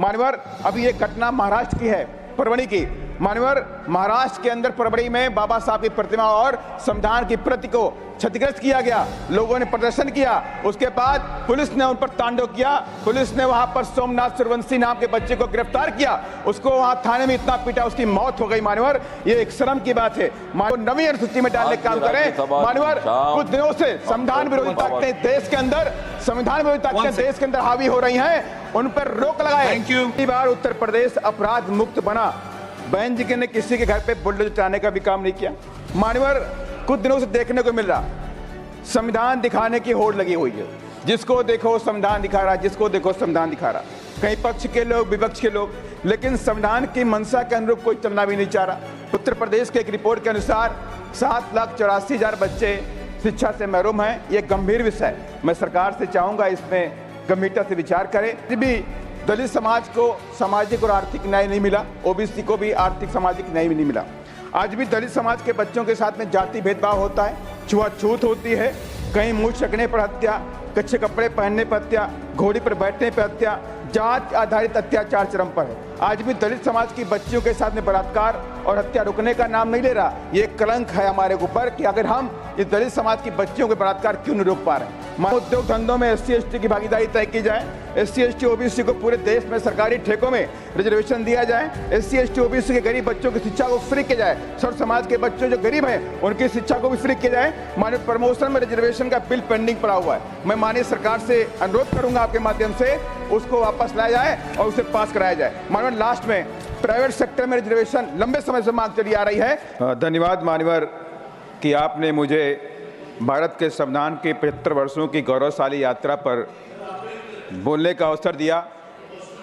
मान्यवर अभी ये घटना महाराष्ट्र की है, परभणी की। मान्यवर महाराष्ट्र के अंदर परभणी में बाबा साहब की प्रतिमा और संविधान की प्रति को क्षतिग्रस्त किया गया। लोगों ने प्रदर्शन किया, उसके बाद पुलिस ने उन पर तांडव किया। पुलिस ने वहां पर सोमनाथ सूर्यवंशी नाम के बच्चे को गिरफ्तार किया, उसको वहां थाने में इतना पीटा, उसकी मौत हो गई। मान्यवर ये एक शर्म की बात है। मान्यवर नवीं अनुसूची में डालने का काम करें। मान्यवर कुछ दिनों से संविधान विरोधी ताकतें देश के अंदर, संविधान विरोधी ताकतें देश के अंदर हावी हो रही हैं, उन पर रोक लगाए। पहली बार उत्तर प्रदेश अपराध मुक्त बना। बहन जी ने किसी के घर पे बुलडोजर चलाने का भी काम नहीं किया। मान्यवर कुछ दिनों से देखने को मिल रहा, संविधान दिखाने की होड़ लगी हुई है। जिसको देखो संविधान दिखा रहा, जिसको देखो संविधान दिखा रहा, कहीं पक्ष के लोग, विपक्ष के लोग, लेकिन संविधान की मंशा के अनुरूप कोई चलना भी नहीं चाह रहा। उत्तर प्रदेश के एक रिपोर्ट के अनुसार 7,84,000 बच्चे शिक्षा से महरूम हैं। ये गंभीर विषय है। मैं सरकार से चाहूंगा इसमें गंभीरता से विचार करें। भी दलित समाज को सामाजिक और आर्थिक न्याय नहीं मिला, ओबीसी को भी आर्थिक सामाजिक न्याय नहीं मिला। आज भी दलित समाज के बच्चों के साथ में जाति भेदभाव होता है, छुआछूत होती है। कहीं मुंह चकने पर हत्या, कच्चे कपड़े पहनने पर हत्या, घोड़ी पर बैठने पर हत्या, जात आधारित अत्याचार चरम पर है। आज भी दलित समाज की बच्चियों के साथ में बलात्कार और हत्या रुकने का नाम नहीं ले रहा। ये कलंक है हमारे ऊपर कि अगर हम इस दलित समाज की बच्चियों के बलात्कार क्यों नहीं रोक पा रहे हैं। उद्योग धंधों में SC ST की भागीदारी तय की जाए। SC ST OBC को पूरे देश में सरकारी ठेकों में रिजर्वेशन दिया जाए। SC ST OBC के गरीब बच्चों की शिक्षा को फ्री किया जाए। सर्व समाज के बच्चों जो गरीब हैं उनकी शिक्षा को भी फ्री किया जाए। माननीय प्रमोशन में रिजर्वेशन का बिल पेंडिंग पड़ा हुआ है। मैं माननीय सरकार से अनुरोध करूंगा आपके माध्यम से उसको वापस लाया जाए और उसे पास कराया जाए। माननीय लास्ट में प्राइवेट सेक्टर में रिजर्वेशन लंबे समय से मांग चली आ रही है। धन्यवाद मान्यवर कि आपने मुझे भारत के संविधान के 75 वर्षों की गौरवशाली यात्रा पर बोलने का अवसर दिया।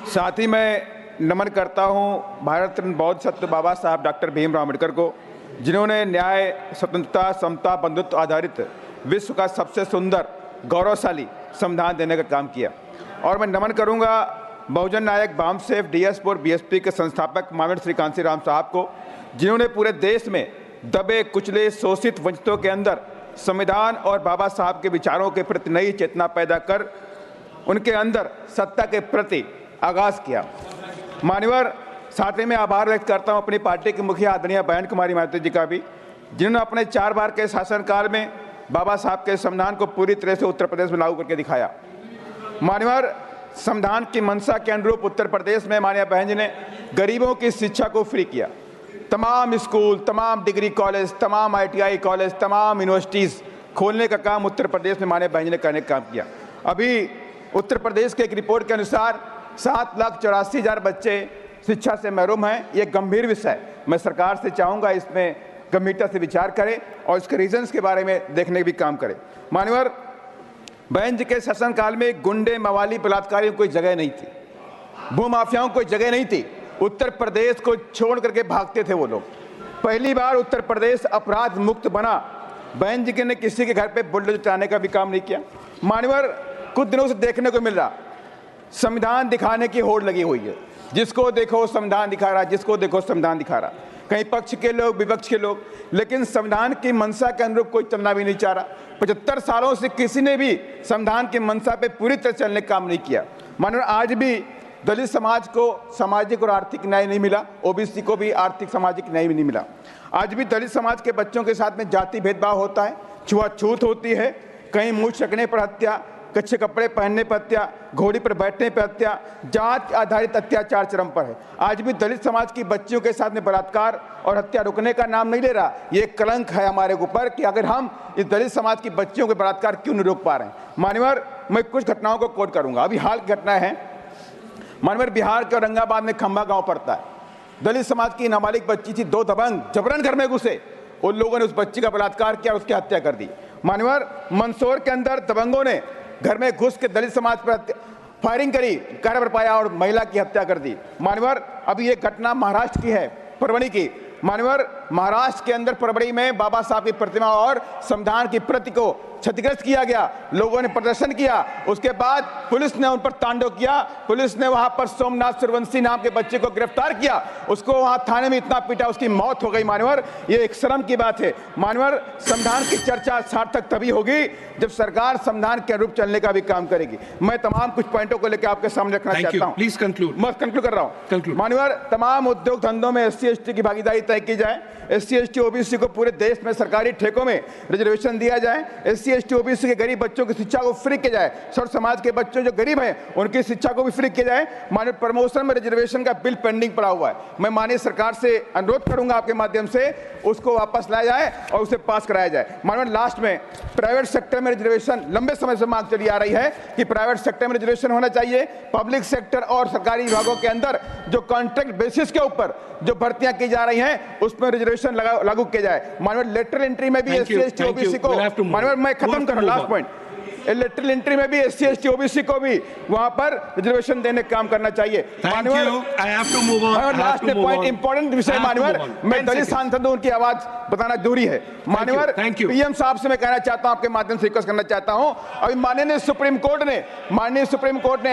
साथ ही मैं नमन करता हूं भारत रत्न बौद्ध सत्य बाबा साहब डॉक्टर भीमराव अम्बेडकर को, जिन्होंने न्याय, स्वतंत्रता, समता, बंधुत्व आधारित विश्व का सबसे सुंदर गौरवशाली संविधान देने का काम किया। और मैं नमन करूंगा बहुजन नायक बामसेफ DS4 BSP के संस्थापक माननीय श्री कांसी राम साहब को, जिन्होंने पूरे देश में दबे कुचले शोषित वंचितों के अंदर संविधान और बाबा साहब के विचारों के प्रति नई चेतना पैदा कर उनके अंदर सत्ता के प्रति आगाज किया। मान्यवर साथ ही मैं आभार व्यक्त करता हूं अपनी पार्टी की मुखिया आदरणीय बहन कुमारी महतो जी का भी, जिन्होंने अपने 4 बार के शासनकाल में बाबा साहब के संविधान को पूरी तरह से उत्तर प्रदेश में लागू करके दिखाया। मान्यवर संविधान की मंशा के अनुरूप उत्तर प्रदेश में माननीय बहन जी ने गरीबों की शिक्षा को फ्री किया। तमाम स्कूल, तमाम डिग्री कॉलेज, तमाम ITI कॉलेज, तमाम यूनिवर्सिटीज़ खोलने का काम उत्तर प्रदेश में माननीय बहन जी ने करने का काम किया। अभी उत्तर प्रदेश के एक रिपोर्ट के अनुसार 7,84,000 बच्चे शिक्षा से महरूम हैं। ये गंभीर विषय है। मैं सरकार से चाहूँगा इसमें गंभीरता से विचार करें और इसके रीजंस के बारे में देखने का भी काम करें। मान्यवर बहन जी के शासनकाल में गुंडे, मवाली, बलात्कारियों को कोई जगह नहीं थी, भूमाफियाओं को कोई जगह नहीं थी। उत्तर प्रदेश को छोड़ करके भागते थे वो लोग। पहली बार उत्तर प्रदेश अपराध मुक्त बना। बहन जी ने किसी के घर पे बुलडोजर चलाने का भी काम नहीं किया। मान्यवर कुछ दिनों से देखने को मिल रहा, संविधान दिखाने की होड़ लगी हुई है। जिसको देखो संविधान दिखा रहा, जिसको देखो संविधान दिखा रहा, कहीं पक्ष के लोग, विपक्ष के लोग, लेकिन संविधान की मंशा के अनुरूप कोई चलना भी नहीं चाह रहा। 75 सालों से किसी ने भी संविधान की मंशा पे पूरी तरह चलने का काम नहीं किया। मान्यवर आज भी दलित समाज को सामाजिक और आर्थिक न्याय नहीं मिला, ओबीसी को भी आर्थिक सामाजिक न्याय नहीं मिला। आज भी दलित समाज के बच्चों के साथ में जाति भेदभाव होता है, छुआछूत होती है। कहीं मुंह चकने पर हत्या, कच्चे कपड़े पहनने पर हत्या, घोड़ी पर बैठने पर हत्या, जात आधारित अत्याचार चरम पर है। आज भी दलित समाज की बच्चियों के साथ में बलात्कार और हत्या रुकने का नाम नहीं ले रहा। ये कलंक है हमारे ऊपर कि अगर हम इस दलित समाज की बच्चियों के बलात्कार क्यों नहीं रोक पा रहे हैं। मान्यवर मैं कुछ घटनाओं को कोट करूंगा। अभी हाल की घटना है, मान्यवर बिहार के औरंगाबाद में खंबा गांव पड़ता है। दलित समाज की नाबालिग बच्ची थी, 2 दबंग जबरन घर में घुसे, उन लोगों ने उस बच्ची का बलात्कार किया, उसकी हत्या कर दी। मान्यवर मंदसौर के अंदर दबंगों ने घर में घुस के दलित समाज पर फायरिंग करी, कहर बरपाया और महिला की हत्या कर दी। मान्यवर अभी ये घटना महाराष्ट्र की है, परभणी की। मान्यवर महाराष्ट्र के अंदर परवड़ी में बाबा साहब की प्रतिमा और संविधान की प्रति को क्षतिग्रस्त किया गया, लोगों ने प्रदर्शन किया, उसके बाद पुलिस ने उन पर तांडव किया, पुलिस ने वहां पर सोमनाथ सूर्यवंशी नाम के बच्चे को गिरफ्तार किया, उसको वहां थाने में इतना पीटा उसकी मौत हो गई। मान्यवर, ये एक शर्म की बात है। मान्यवर, संविधान की चर्चा सार्थक तभी होगी जब सरकार संविधान के अनुरूप चलने का भी काम करेगी। मैं तमाम कुछ पॉइंटों को लेकर आपके सामने रखना चाहता हूं। Please conclude. मैं कंक्लूड कर रहा हूं। मान्यवर, तमाम उद्योग धंधों में SC ST की भागीदारी तय की जाए, SC ST OBC को पूरे देश में सरकारी ठेकों में रिजर्वेशन दिया जाए, SC ST OBC के गरीब बच्चों की शिक्षा को फ्री किया जाए, सर्व समाज के बच्चों जो गरीब हैं उनकी शिक्षा को भी फ्री किया जाए। माननीय प्रमोशन में रिजर्वेशन का बिल पेंडिंग पड़ा हुआ है, मैं माननीय सरकार से अनुरोध करूंगा आपके माध्यम से उसको वापस लाया जाए और उसे पास कराया जाए। माननीय, लास्ट में प्राइवेट सेक्टर में रिजर्वेशन लंबे समय से मांग चली आ रही है कि प्राइवेट सेक्टर में रिजर्वेशन होना चाहिए। पब्लिक सेक्टर और सरकारी विभागों के अंदर जो कॉन्ट्रैक्ट बेसिस के ऊपर जो भर्तियां की जा रही हैं उसमें रिजर्वेशन लागू किया जाए। माननीय, लेटरल एंट्री में भी SC ST OBC को, माननीय मैं खत्म कर रहा हूं, लास्ट पॉइंट, लेटरल एंट्री में भी SC ST OBC को भी वहां पर रिजर्वेशन देने का काम करना चाहिए। माननीय, लास्ट में पॉइंट इंपॉर्टेंट विषय, माननीय मैं दलित सांसद हूं, उनकी आवाज बताना जरूरी है। माननीय, PM साहब से मैं कहना चाहता हूं, आपके माध्यम से रिक्वेस्ट करना चाहता हूं, अभी माननीय सुप्रीम कोर्ट ने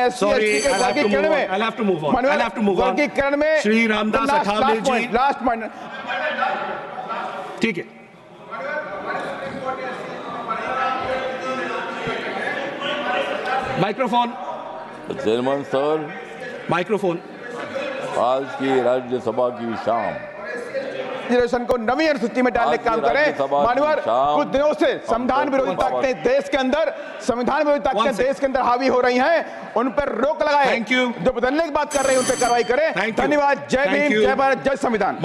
SC ST के वर्गीकरण में, वर्गीकरण में श्री रामदास अठावले जी, लास्ट पॉइंट, ठीक है, माइक्रोफोन, चेयरमैन सर, माइक्रोफोन। आज की राज्यसभा की शाम रिजर्वेशन को नवी अनुसूची में डालने का काम करें। माननीय, कुछ दिनों से संविधान विरोधी ताकतें देश के अंदर, संविधान विरोधी ताकतें देश के अंदर हावी हो रही हैं, उन पर रोक लगाए, जो बदलने की बात कर रहे हैं उन पर कार्रवाई करें। धन्यवाद। जय भीम, जय भारत, जय संविधान।